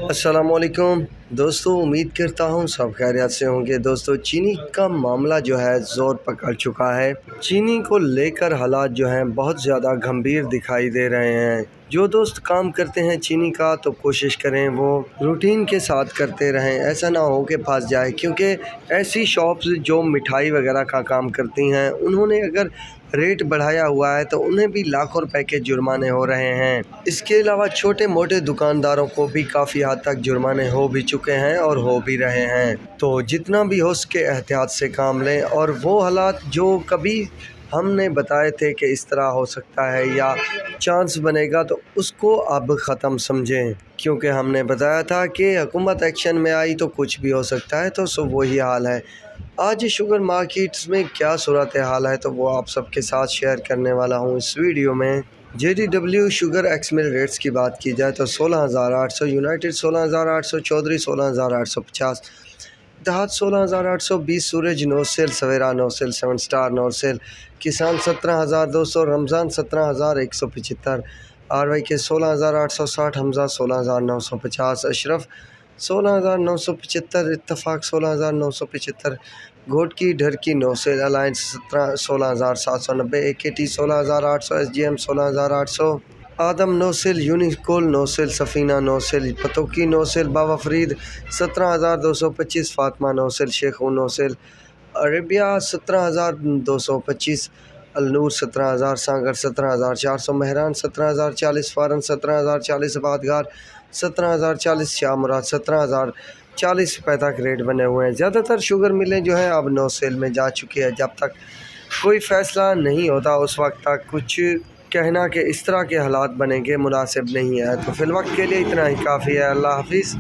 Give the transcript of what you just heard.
السلام علیکم دوستو، امید کرتا ہوں سب خیریت سے ہوں گے۔ دوستو، چینی کا معاملہ جو ہے زور پکڑ چکا ہے۔ چینی کو لے کر حالات جو ہیں بہت زیادہ گھمبیر دکھائی دے رہے ہیں۔ جو دوست کام کرتے ہیں چینی کا تو کوشش کریں وہ روٹین کے ساتھ کرتے رہیں، ایسا نہ ہو کہ پھنس جائے، کیونکہ ایسی شاپس جو مٹھائی وغیرہ کا کام کرتی ہیں انہوں نے اگر ریٹ بڑھایا ہوا ہے تو انہیں بھی لاکھوں روپے کے جرمانے ہو رہے ہیں۔ اس کے علاوہ چھوٹے موٹے دکانداروں کو بھی کافی حد تک جرمانے ہو بھی چکے ہیں اور ہو بھی رہے ہیں۔ تو جتنا بھی ہو سکے احتیاط سے کام لیں، اور وہ حالات جو کبھی ہم نے بتائے تھے کہ اس طرح ہو سکتا ہے یا چانس بنے گا تو اس کو اب ختم سمجھیں، کیونکہ ہم نے بتایا تھا کہ حکومت ایکشن میں آئی تو کچھ بھی ہو سکتا ہے، تو وہی حال ہے۔ آج شوگر مارکیٹس میں کیا صورتحال ہے تو وہ آپ سب کے ساتھ شیئر کرنے والا ہوں اس ویڈیو میں۔ JDW شوگر ایکس مل ریٹس کی بات کی جائے تو 16,800، یونائٹڈ 16,800، چودھری 16,850، اتحاد 16,820، سورج نو سیل، سویرا نو سیل، 7 سٹار نو سیل، کسان 17,200، رمضان 17,175، RYK 16,860، حمزہ 16,950، اشرف 16,975، اتفاق 16,975، گھوٹکی ڈھرکی نو سیل، الائنس 16,790، AKT 16,800، SGM 16,800، آدم نو سیل، یونیکول نو سیل، سفینہ نو سیل، پتوکی نو سیل، بابا فرید 17,225، فاطمہ نو سیل، شیخو نو سیل، عربیہ 17,225، النور 17,000، سانگر 17,400، مہران 17,040، فارن 17,040، آبادگار 17,040، شاہ مراد 17,040 روپے تک ریٹ بنے ہوئے ہیں۔ زیادہ تر شوگر ملیں جو ہیں اب نو سیل میں جا چکی ہے۔ جب تک کوئی فیصلہ نہیں ہوتا اس وقت تک کچھ کہنا کہ اس طرح کے حالات بنیں گے مناسب نہیں ہے۔ تو فی الوقت کے لیے اتنا ہی کافی ہے۔ اللہ حافظ۔